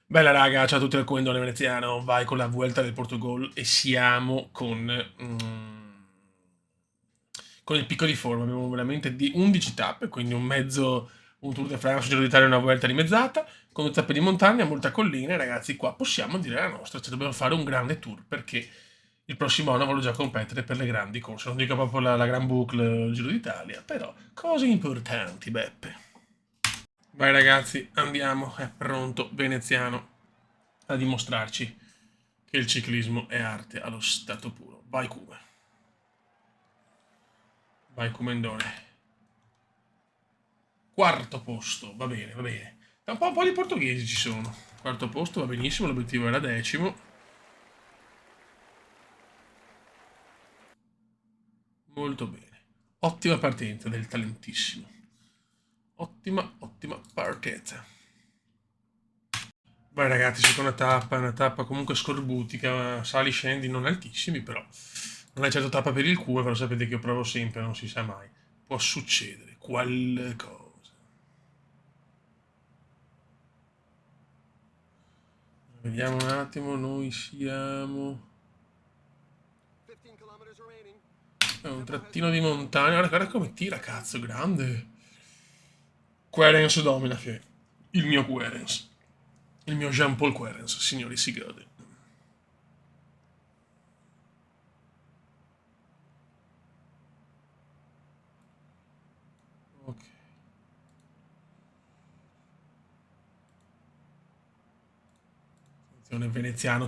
Bella raga, ciao a tutti dal Comendone Veneziano, vai con la Vuelta del Portogallo e siamo con il picco di forma, abbiamo veramente di 11 tappe, quindi un Tour de France, un Giro d'Italia e una Vuelta dimezzata, con 2 tappe di montagna, molta collina e ragazzi qua possiamo dire la nostra, cioè dobbiamo fare un grande tour perché il prossimo anno voglio già competere per le grandi corse, non dico proprio la Gran Boucle, il Giro d'Italia, però cose importanti, Beppe. Vai ragazzi, andiamo, è pronto Veneziano a dimostrarci che il ciclismo è arte allo stato puro. Vai Cume, vai Comendone. Quarto posto, va bene, va bene. Da un po' di portoghesi ci sono. Quarto posto va benissimo, l'obiettivo era 10º. Molto bene. Ottima partenza del talentissimo. Ottima, ottima partenza. Vai ragazzi, seconda tappa, una tappa comunque scorbutica, sali scendi non altissimi, però non è certo tappa per il culo, però sapete che io provo sempre, non si sa mai. Può succedere qualcosa. Vediamo un attimo, noi siamo... È un trattino di montagna, guarda come tira, cazzo, grande. Querens domina, il mio Querens. Il mio Jean-Paul Querens, signori, si gode. Ok. Attenzione, Veneziano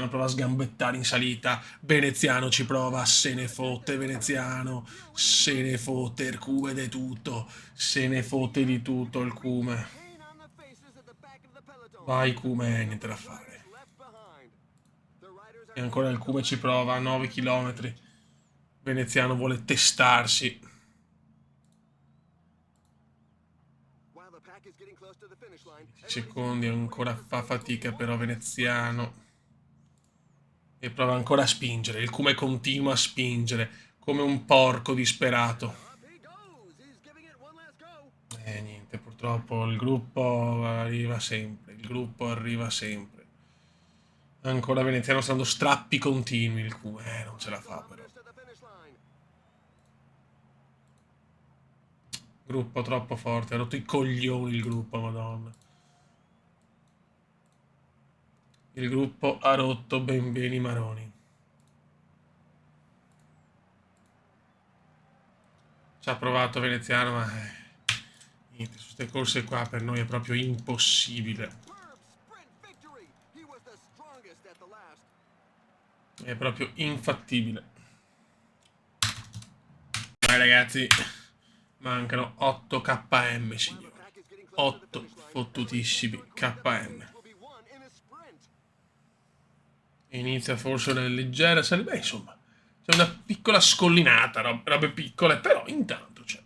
prova a sgambettare in salita, Veneziano ci prova, se ne fotte Veneziano, se ne fotte il cume di tutto, se ne fotte di tutto il cume. Vai cume, niente da fare. E ancora il cume ci prova a 9 km. Veneziano vuole testarsi. Secondi, ancora fa fatica però Veneziano. E prova ancora a spingere. Il Cume continua a spingere come un porco disperato. E niente, purtroppo il gruppo arriva sempre. Il gruppo arriva sempre. Ancora Veneziano sta dando strappi continui. Il Cume non ce la fa però. Gruppo troppo forte. Ha rotto i coglioni il gruppo, madonna. Il gruppo ha rotto ben bene i maroni. Ci ha provato Veneziano, ma niente, su queste corse qua per noi è proprio impossibile. È proprio infattibile. Vai ragazzi, mancano 8 km, signori. 8 fottutissimi km. Inizia forse una leggera salita, beh insomma, c'è una piccola scollinata, robe piccole, però intanto c'è.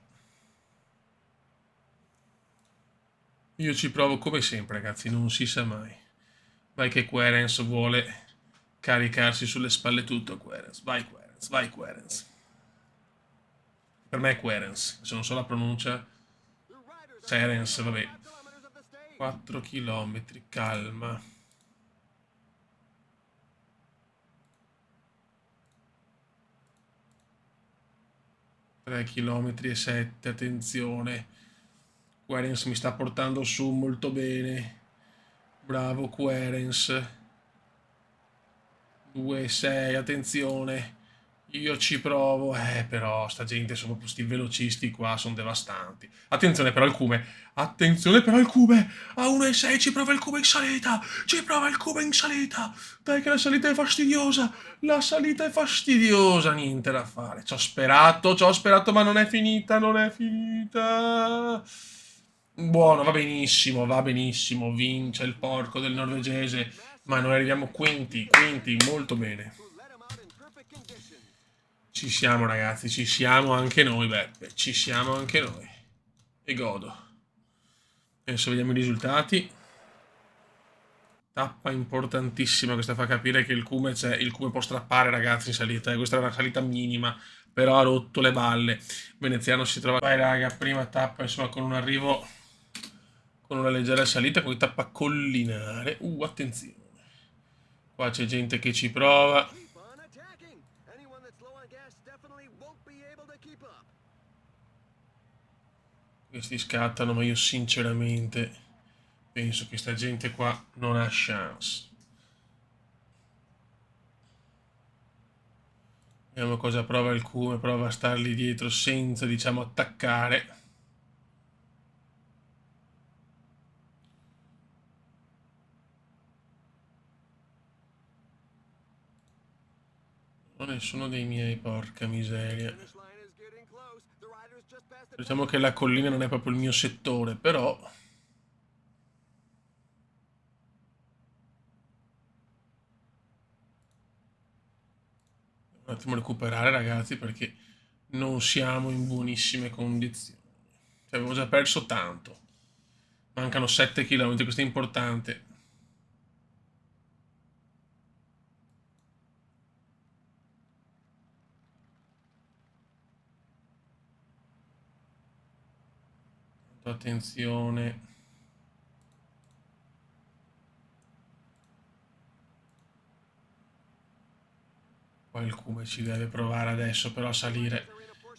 Io ci provo come sempre, ragazzi, non si sa mai. Vai che Querens vuole caricarsi sulle spalle tutto, Querens. Vai Querens, vai Querens. Per me è Querens, se non so la pronuncia. Serens, vabbè. 4 km, calma. 3 km e 7, attenzione. Querens mi sta portando su molto bene. Bravo Querens. 2-6, attenzione. Io ci provo, però sta gente sono questi velocisti qua, sono devastanti. Attenzione però al cume, attenzione però al cume. A 1,6 ci prova il cume in salita, ci prova il cume in salita. Dai che la salita è fastidiosa, la salita è fastidiosa, niente da fare. Ci ho sperato, ma non è finita, non è finita. Buono, va benissimo, vince il porco del norvegese, ma noi arriviamo quinti, quinti, molto bene. Ci siamo ragazzi, ci siamo anche noi, Beppe, ci siamo anche noi. E godo. Adesso vediamo i risultati. Tappa importantissima, questa fa capire che il Cume c'è, il Cume può strappare ragazzi in salita, questa è una salita minima, però ha rotto le balle. Veneziano si trova... Vai raga, prima tappa, insomma, con una leggera salita, poi tappa collinare. Attenzione. Qua c'è gente che ci prova. Questi scattano, ma io sinceramente penso che sta gente qua non ha chance. Vediamo cosa prova il Cume, prova a stargli dietro senza, diciamo, attaccare. Non nessuno dei miei, porca miseria. Diciamo che la collina non è proprio il mio settore, però... Un attimo recuperare, ragazzi, perché non siamo in buonissime condizioni. Cioè, avevo già perso tanto. Mancano 7 km, questo è importante. Attenzione. Qualcuno ci deve provare adesso però a salire.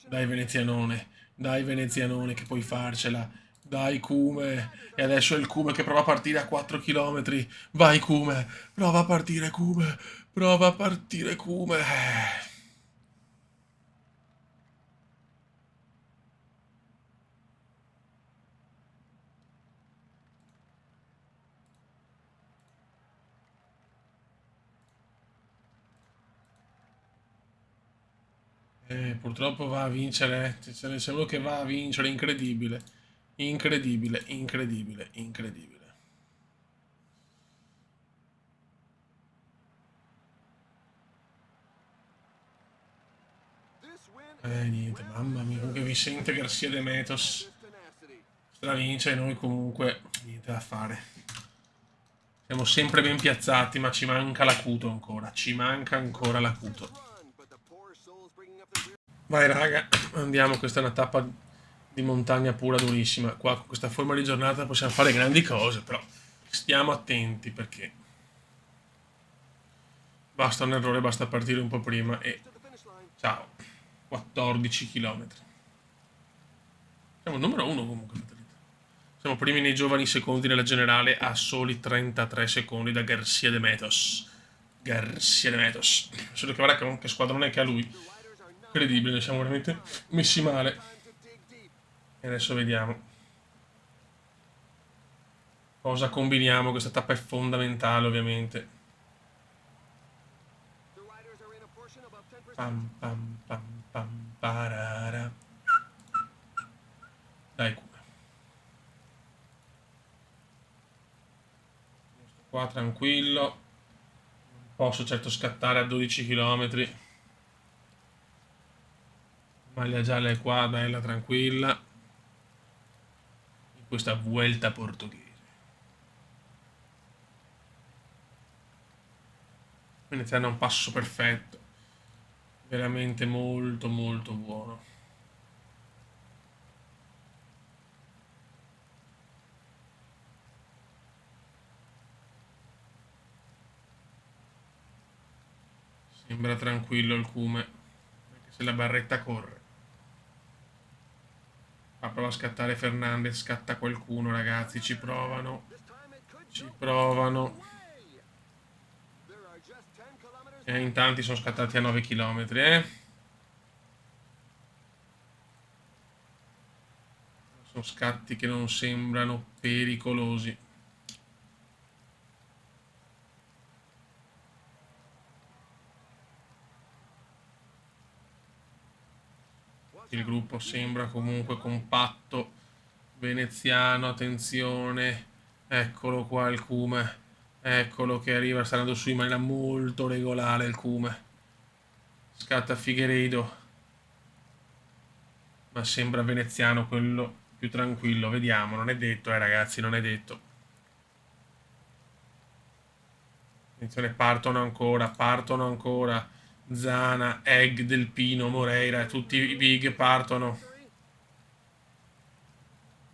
Dai Venezianone, dai Venezianone che puoi farcela. Dai Cume. E adesso è il Cume che prova a partire a 4 km. Vai Cume, prova a partire Cume. Prova a partire Cume. Purtroppo va a vincere. Ce ne c'è uno che va a vincere, incredibile. Incredibile, incredibile, incredibile. Niente, mamma mia, comunque Vicente Garcia de Metos stravince e noi comunque niente da fare. Siamo sempre ben piazzati, ma ci manca l'acuto ancora. Ci manca ancora l'acuto. Vai raga, andiamo, questa è una tappa di montagna pura durissima. Qua con questa forma di giornata possiamo fare grandi cose, però stiamo attenti perché basta un errore, basta partire un po' prima e ciao, 14 km. Siamo il numero uno comunque, fratelli. Siamo primi nei giovani, secondi nella generale a soli 33 secondi da Garcia de Metos. Garcia de Metos. Solo che guarda che squadrone che ha lui. Incredibile, noi siamo veramente messi male. E adesso vediamo cosa combiniamo. Questa tappa è fondamentale, ovviamente. Pam pam pam pam parara. Dai, qua tranquillo. Non posso certo scattare a 12 km. Maglia gialla è qua, bella, tranquilla. In questa vuelta portoghese. Veneziano ha un passo perfetto. Veramente molto molto buono. Sembra tranquillo il Cume. Anche se la barretta corre. Prova a scattare Fernandez, scatta qualcuno ragazzi, ci provano. Ci provano. E in tanti sono scattati a 9 km, Sono scatti che non sembrano pericolosi. Il gruppo sembra comunque compatto. Veneziano, attenzione. Eccolo qua il Cume. Eccolo che arriva, sta andando su in maniera molto regolare il Cume. Scatta Figueiredo. Ma sembra Veneziano quello più tranquillo. Vediamo, non è detto, ragazzi, non è detto. Attenzione, partono ancora, partono ancora. Zana, Egg, Del Pino, Moreira, tutti i big partono.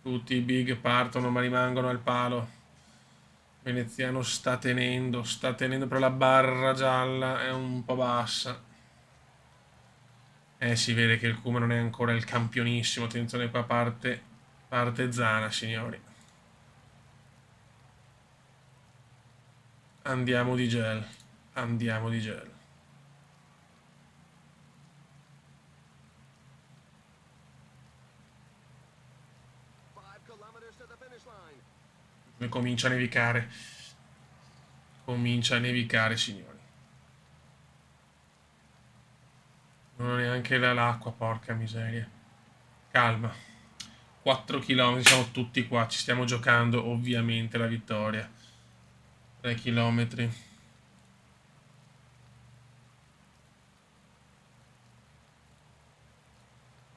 Tutti i big partono ma rimangono al palo. Veneziano sta tenendo per la barra gialla, è un po' bassa. Si vede che il Kuma non è ancora il campionissimo. Attenzione qua parte Zana, signori. Andiamo di gel. Andiamo di gel. Comincia a nevicare. Comincia a nevicare, signori. Non ho neanche l'acqua, porca miseria. Calma. 4 km, siamo tutti qua. Ci stiamo giocando ovviamente la vittoria. 3 km.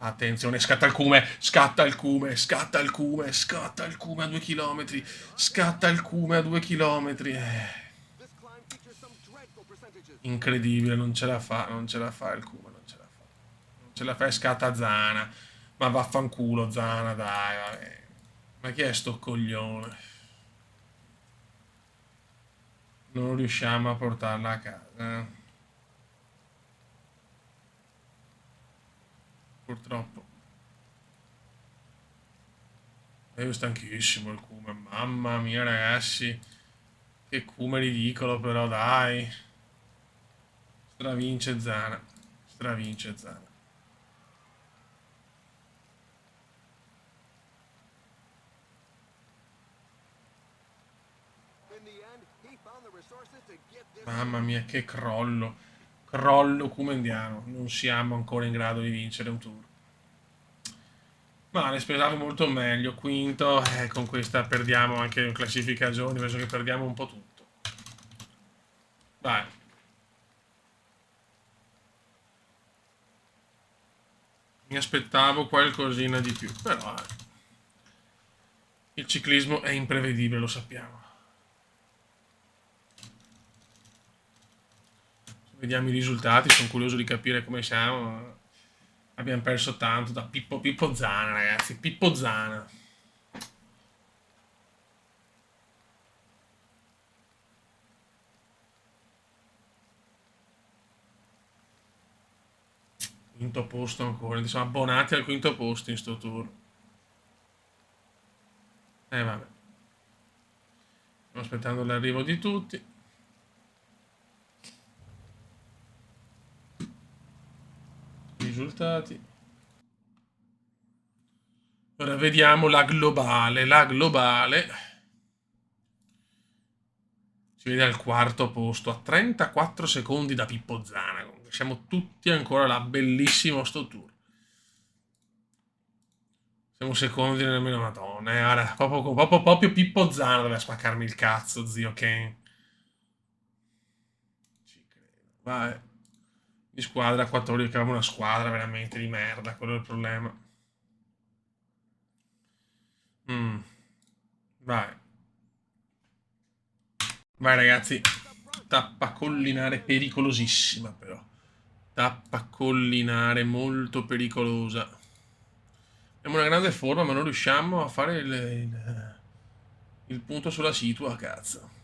Attenzione, scatta il cume, scatta il cume, scatta il cume, scatta il cume a 2 km, scatta il cume a 2 km. Incredibile, non ce la fa, non ce la fa il cume, non ce la fa. Non ce la fa e scatta Zana. Ma vaffanculo Zana, dai, vabbè. Ma chi è sto coglione? Non riusciamo a portarla a casa. Purtroppo. E io stanchissimo il cume, mamma mia ragazzi. Che cume ridicolo però, dai. Stravince Zana. Stravince Zana. Mamma mia, che crollo. Crollo cumendiano. Non siamo ancora in grado di vincere un tour. Ma ne speravo molto meglio. Quinto, con questa perdiamo anche in classifica a giorni. Penso che perdiamo un po' tutto. Vai. Mi aspettavo qualcosina di più. Però il ciclismo è imprevedibile, lo sappiamo. Vediamo i risultati, sono curioso di capire come siamo. Abbiamo perso tanto da Pippo Zana, ragazzi. Pippo Zana. Quinto posto ancora. Siamo abbonati al quinto posto in sto tour. Vabbè. Stiamo aspettando l'arrivo di tutti. Risultati. Ora vediamo la globale. La globale. Si vede al quarto posto, a 34 secondi da Pippo Zana. Comunque siamo tutti ancora là. Bellissimo sto tour. Siamo secondi nemmeno madonna. Guarda, proprio Pippo Zana doveva spaccarmi il cazzo, zio Ken. Ci credo. Vai. Di squadra 14, che avevamo una squadra veramente di merda, quello è il problema. Vai. Vai ragazzi. Tappa collinare pericolosissima però. Tappa collinare molto pericolosa. Abbiamo una grande forma ma non riusciamo a fare il punto sulla situa, cazzo.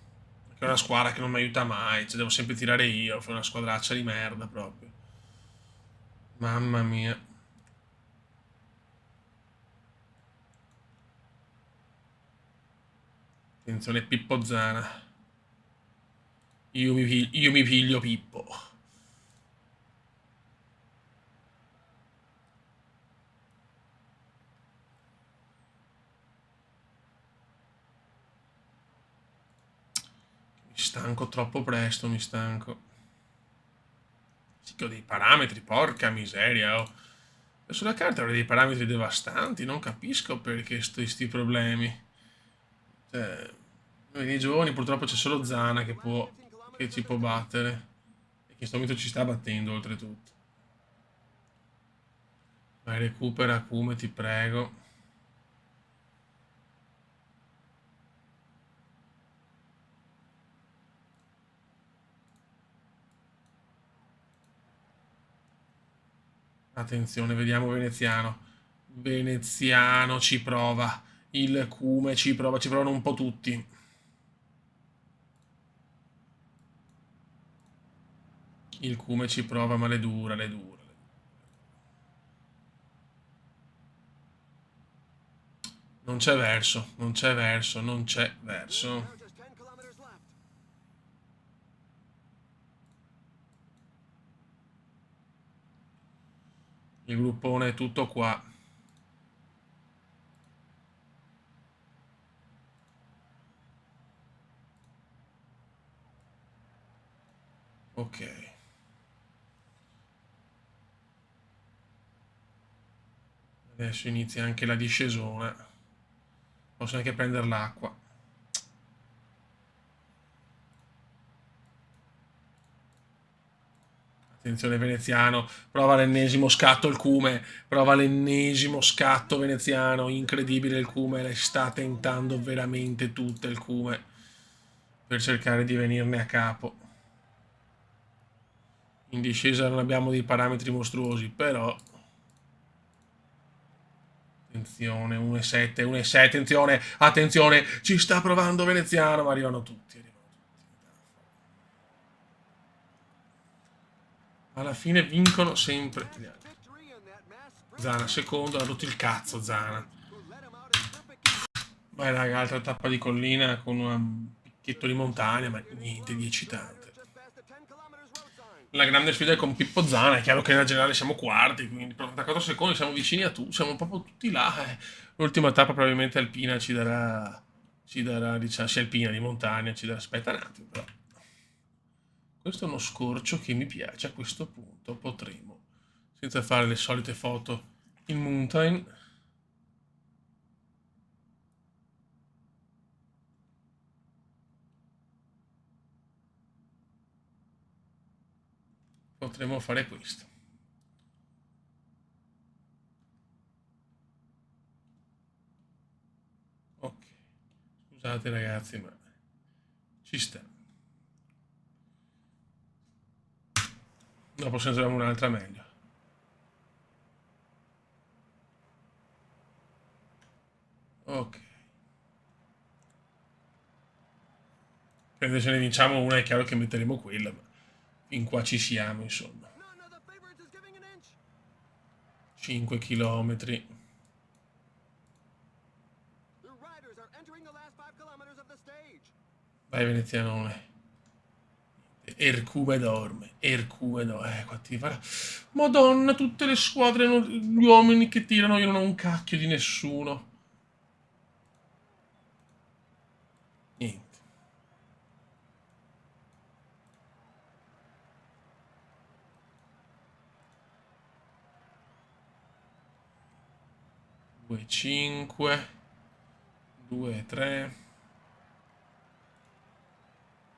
Perché è una squadra che non mi aiuta mai, cioè devo sempre tirare io, fare una squadraccia di merda proprio. Mamma mia. Attenzione Pippo Zana. Io mi piglio Pippo. Mi stanco troppo presto, mi stanco. Sì che ho dei parametri, porca miseria. Oh. Sulla carta avrei dei parametri devastanti, non capisco perché sti problemi. Cioè, noi nei giovani purtroppo c'è solo Zana che ci può battere. E che in questo momento ci sta battendo oltretutto. Vai, recupera Kume, ti prego. Attenzione, vediamo Veneziano. Veneziano ci prova. Il cume ci prova, ci provano un po' tutti. Il cume ci prova, ma le dura, le dura. Non c'è verso, non c'è verso, non c'è verso. Il gruppone è tutto qua. Ok. Adesso inizia anche la discesona. Posso anche prendere l'acqua. Attenzione veneziano, prova l'ennesimo scatto il cume, prova l'ennesimo scatto veneziano, incredibile il cume, le sta tentando veramente tutte il cume per cercare di venirne a capo. In discesa non abbiamo dei parametri mostruosi, però... Attenzione, 1,7, 1,6, attenzione, attenzione, ci sta provando veneziano, ma arrivano tutti, arrivano tutti. Alla fine vincono sempre gli altri. Zana, secondo, ha rotto il cazzo Zana. Vai raga, altra tappa di collina con un picchetto di montagna, ma niente di eccitante. La grande sfida è con Pippo Zana, è chiaro che nella generale siamo quarti, quindi per 84 secondi siamo vicini a tu, siamo proprio tutti là. L'ultima tappa probabilmente alpina ci darà, diciamo, sia alpina di montagna, ci darà, aspetta un attimo però. Questo è uno scorcio che mi piace, a questo punto potremo, senza fare le solite foto in mountain, potremo fare questo. Ok, scusate ragazzi, ma ci sta. Dopo se ne troviamo un'altra meglio. Ok. Quindi se ne vinciamo una è chiaro che metteremo quella, ma fin qua ci siamo, insomma. 5 chilometri. Vai venezianone. Ercume dorme, Ercume dorme. Qua ti farà... Madonna, tutte le squadre, gli uomini che tirano, io non ho un cacchio di nessuno. Niente. Due, 5. 2, 3.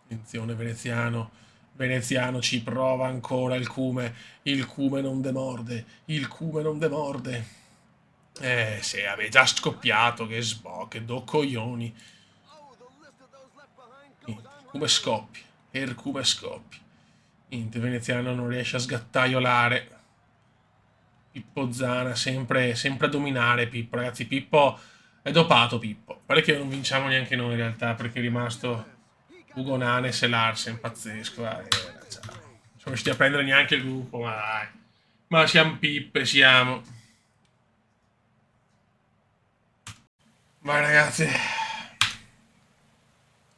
Attenzione veneziano. Veneziano ci prova ancora il cume. Il cume non demorde. Il cume non demorde. Se aveva già scoppiato, che do coglioni. Niente, come scoppi. Come scoppi. Niente, veneziano non riesce a sgattaiolare. Pippo Zana, sempre a dominare Pippo. Ragazzi, Pippo è dopato Pippo. Guarda che non vinciamo neanche noi in realtà, perché è rimasto Ugo Nanes e Larsen, pazzesco. Ciao. Non siamo riusciti a prendere neanche il gruppo, ma dai. Ma siamo pippe, siamo. Vai ragazzi.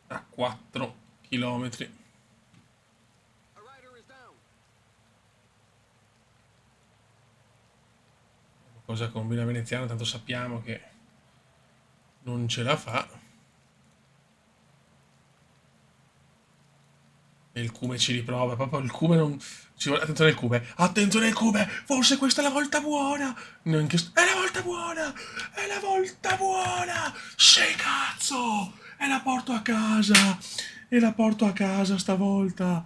A 4 chilometri. Cosa combina veneziano, tanto sappiamo che non ce la fa. E il cume ci riprova, proprio il cume non... Attenzione al cume, attenzione al cume, forse questa è la volta buona. Non che... È la volta buona, è la volta buona. Sì cazzo, e la porto a casa, e la porto a casa stavolta.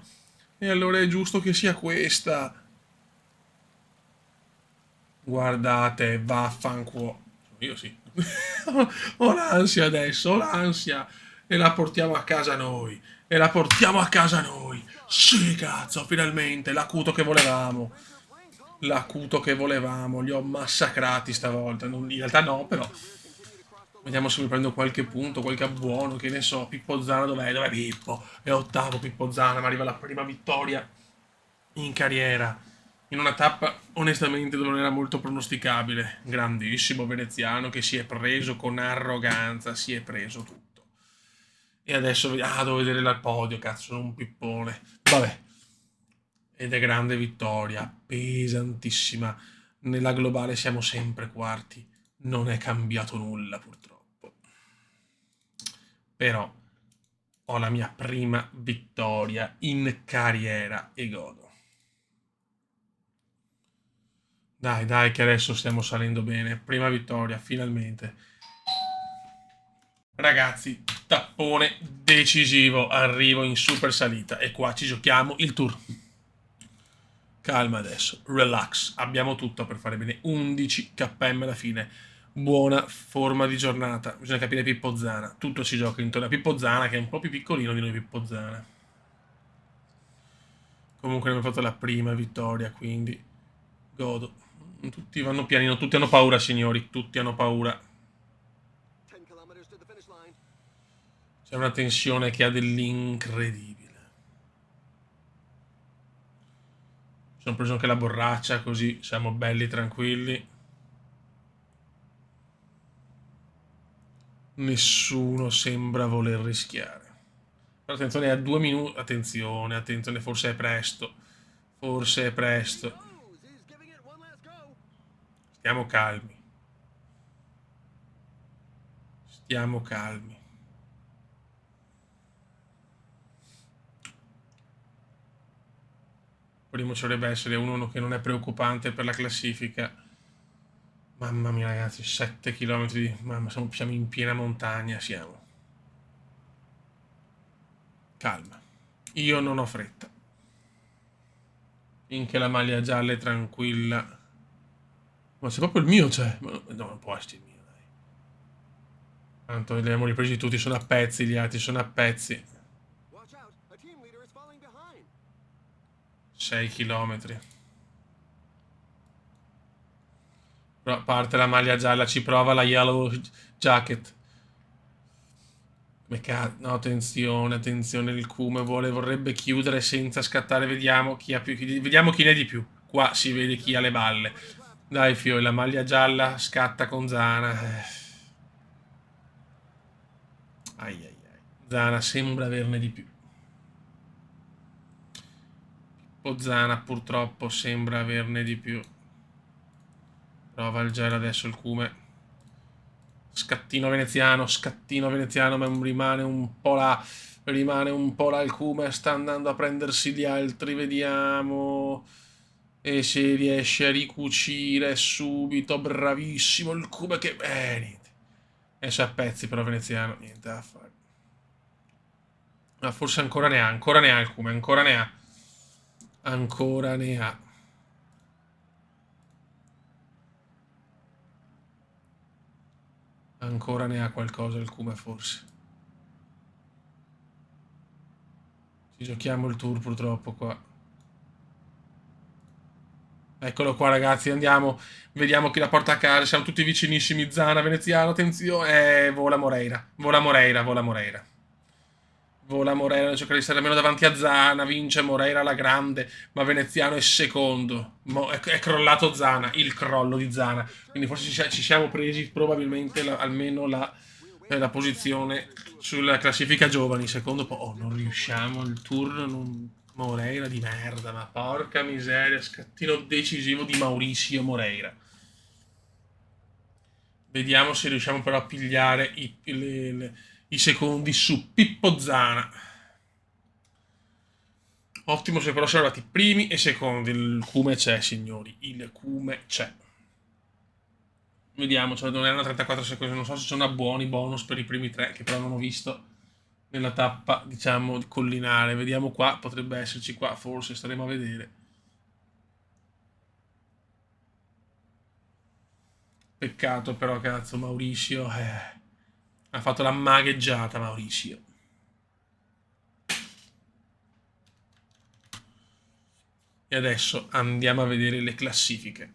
E allora è giusto che sia questa. Guardate, vaffanculo. Io sì. Ho l'ansia adesso, ho l'ansia. E la portiamo a casa noi. E la portiamo a casa noi. Sì, cazzo, finalmente. L'acuto che volevamo. L'acuto che volevamo. Li ho massacrati stavolta. In realtà no, però. Vediamo se mi prendo qualche punto, qualche abbuono, che ne so. Pippo Zana dov'è? Dov'è Pippo? È ottavo Pippo Zana, ma arriva la prima vittoria in carriera. In una tappa onestamente non era molto pronosticabile. Grandissimo veneziano che si è preso con arroganza, si è preso tutto. E adesso devo vedere il podio, cazzo, sono un pippone. Vabbè. Ed è grande vittoria, pesantissima. Nella globale siamo sempre quarti. Non è cambiato nulla purtroppo. Però ho la mia prima vittoria in carriera e godo. Dai, dai, che adesso stiamo salendo bene. Prima vittoria, finalmente. Ragazzi, tappone decisivo. Arrivo in super salita e qua ci giochiamo il tour. Calma adesso, relax. Abbiamo tutto per fare bene. 11 km alla fine. Buona forma di giornata. Bisogna capire Pippo Zana. Tutto si gioca intorno a Pippo Zana, che è un po' più piccolino di noi Pippo Zana. Comunque abbiamo fatto la prima vittoria, quindi godo. Tutti vanno pianino, tutti hanno paura, signori, tutti hanno paura. C'è una tensione che ha dell'incredibile. Sono preso anche la borraccia, così siamo belli tranquilli. Nessuno sembra voler rischiare. Però attenzione, a 2 minuti. Attenzione, attenzione, forse è presto. Forse è presto. Stiamo calmi. Stiamo calmi. Primo ci dovrebbe essere uno che non è preoccupante per la classifica. Mamma mia, ragazzi, 7 km di. Mamma, siamo in piena montagna, siamo. Calma. Io non ho fretta. Finché la maglia gialla è tranquilla. Ma se proprio il mio c'è. Ma no, non può essere il mio, dai. Tanto li abbiamo ripresi tutti, sono a pezzi, gli altri sono a pezzi. 6 km. Però parte la maglia gialla, ci prova la yellow jacket. No, attenzione, attenzione, il Cume vorrebbe chiudere senza scattare, vediamo chi ha più, vediamo chi ne ha di più. Qua si vede chi ha le balle. Dai, Fio, la maglia gialla scatta con Zana. Ai ai ai. Zana sembra averne di più. Zana purtroppo sembra averne di più. Prova il gel adesso il Cume. Scattino veneziano, ma rimane un po' là. Rimane un po' là il Cume, sta andando a prendersi gli altri, vediamo. E se riesce a ricucire subito, bravissimo il Cume che. Niente. Esce a pezzi però veneziano, niente da fare. Ma forse ancora ne ha il Cume, ancora ne ha. Ancora ne ha. Ancora ne ha qualcosa il Cume forse. Ci giochiamo il tour purtroppo qua. Eccolo qua ragazzi, andiamo, vediamo chi la porta a casa, siamo tutti vicinissimi, Zana, Veneziano, attenzione, vola Moreira, vola Moreira, vola Moreira. Vola Moreira, deve cercare di stare almeno davanti a Zana, vince Moreira alla grande, ma Veneziano è secondo. È crollato Zana, il crollo di Zana. Quindi forse ci siamo presi probabilmente almeno la posizione sulla classifica giovani. Secondo poi, non riusciamo, il tour Moreira di merda, ma porca miseria, scattino decisivo di Mauricio Moreira. Vediamo se riusciamo però a pigliare i secondi su Pippo Zana. Ottimo se però siamo arrivati primi e secondi. Il Cume c'è, signori. Il Cume c'è. Vediamo, cioè non erano 34 secondi. Non so se sono buoni bonus per i primi tre, che però non ho visto nella tappa, diciamo, collinare. Vediamo qua, potrebbe esserci qua, forse staremo a vedere. Peccato però, cazzo, Mauricio. Ha fatto la magheggiata, Mauricio. E adesso andiamo a vedere le classifiche.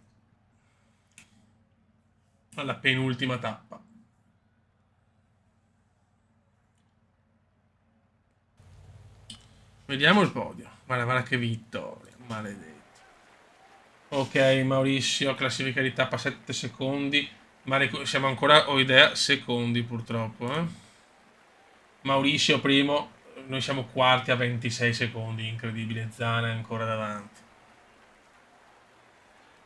Alla penultima tappa. Vediamo il podio. Guarda che vittoria. Maledetto. Ok, Maurizio, classifica di tappa 7 secondi. Ma siamo ancora, ho idea, secondi purtroppo. Maurizio primo, noi siamo quarti a 26 secondi. Incredibile, Zana è ancora davanti.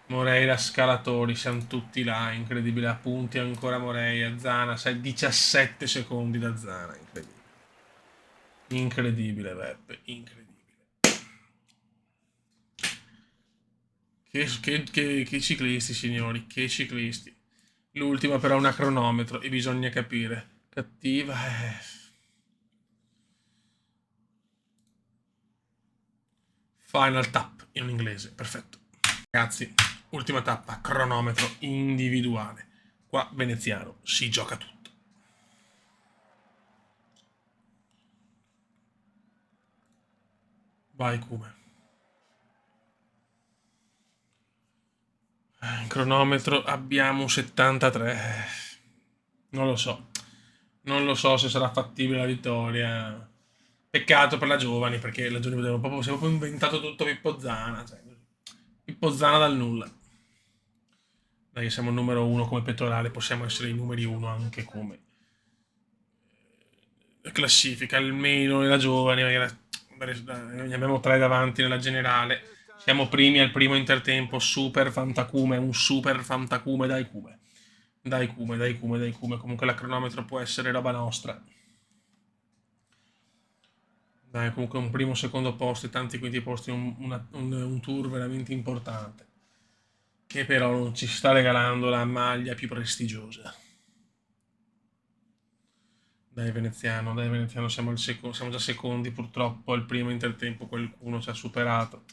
Moreira, scalatori, siamo tutti là. Incredibile, a punti ancora Moreira. Zana, 17 secondi da Zana. Incredibile. Incredibile, Beppe, incredibile. Che ciclisti, signori, che ciclisti. L'ultima però è una cronometro e bisogna capire. Cattiva, Final tap in inglese, perfetto. Ragazzi, ultima tappa, cronometro individuale. Qua veneziano si gioca tutto. Vai Come. In cronometro abbiamo 73. Non lo so. Non lo so se sarà fattibile la vittoria. Peccato per la Giovani, perché la Giovani si è proprio inventato tutto Pippo Zana. Cioè, Pippo Zana dal nulla. Dai, siamo il numero uno come pettorale, possiamo essere i numeri uno anche come classifica, almeno nella Giovani. Ne abbiamo tre davanti nella generale. Siamo primi al primo intertempo, super fantacume, un super fantacume, dai Cume. Dai Cume, dai Cume, dai Cume. Comunque la cronometro può essere roba nostra. Dai, comunque un primo, secondo posto e tanti quinti posti, un tour veramente importante. Che però non ci sta regalando la maglia più prestigiosa. Dai Veneziano, siamo già secondi purtroppo, al primo intertempo qualcuno ci ha superato.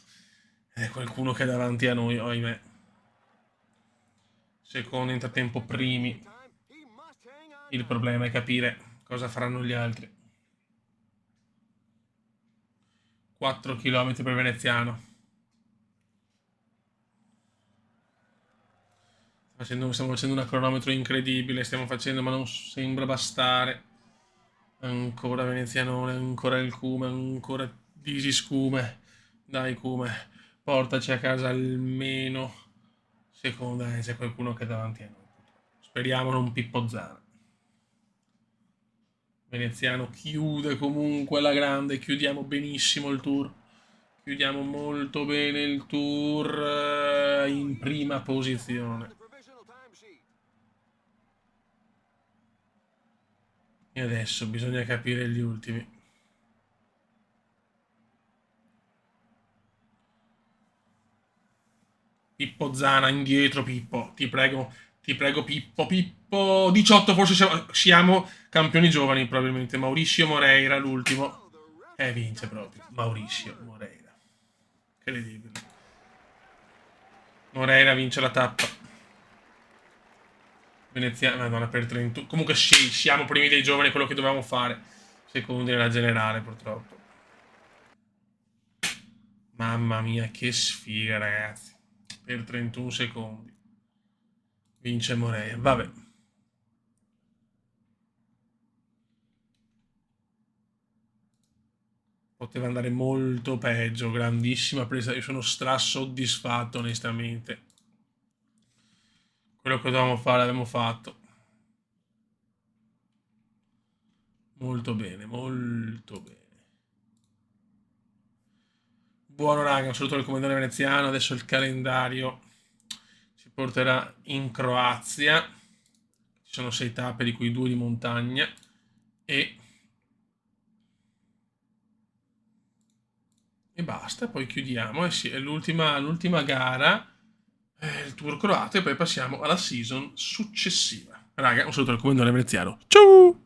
È qualcuno che è davanti a noi, ahimè. Secondo intertempo primi. Il problema è capire cosa faranno gli altri. 4 km per Veneziano. Stiamo facendo una cronometro incredibile, stiamo facendo, ma non sembra bastare. Ancora Venezianone, ancora il Cume, ancora Disis Cume. Dai Cume, portaci a casa almeno. Seconda, c'è qualcuno che è davanti a noi. Speriamo non Pippo Zana. Veneziano chiude comunque la grande, chiudiamo benissimo il tour. Chiudiamo molto bene il tour in prima posizione. E adesso bisogna capire gli ultimi. Pippo Zana indietro, Pippo. Ti prego, Pippo, Pippo. 18 forse siamo campioni giovani probabilmente. Mauricio Moreira l'ultimo. Vince proprio. Mauricio Moreira. Incredibile. Moreira vince la tappa. Venezia, Madonna, per 30. Comunque sì, siamo primi dei giovani, quello che dovevamo fare. Secondi nella generale, purtroppo. Mamma mia, che sfiga, ragazzi. Per 31 secondi. Vince Moreira. Vabbè. Poteva andare molto peggio. Grandissima presa. Io sono strasoddisfatto, onestamente. Quello che dovevamo fare l'abbiamo fatto. Molto bene, molto bene. Buono raga, un saluto al comandante veneziano, adesso il calendario ci porterà in Croazia, ci sono 6 tappe di cui 2 di montagna e basta, poi chiudiamo, sì, è l'ultima gara, il Tour croato e poi passiamo alla season successiva. Raga, un saluto al comandante veneziano, ciao!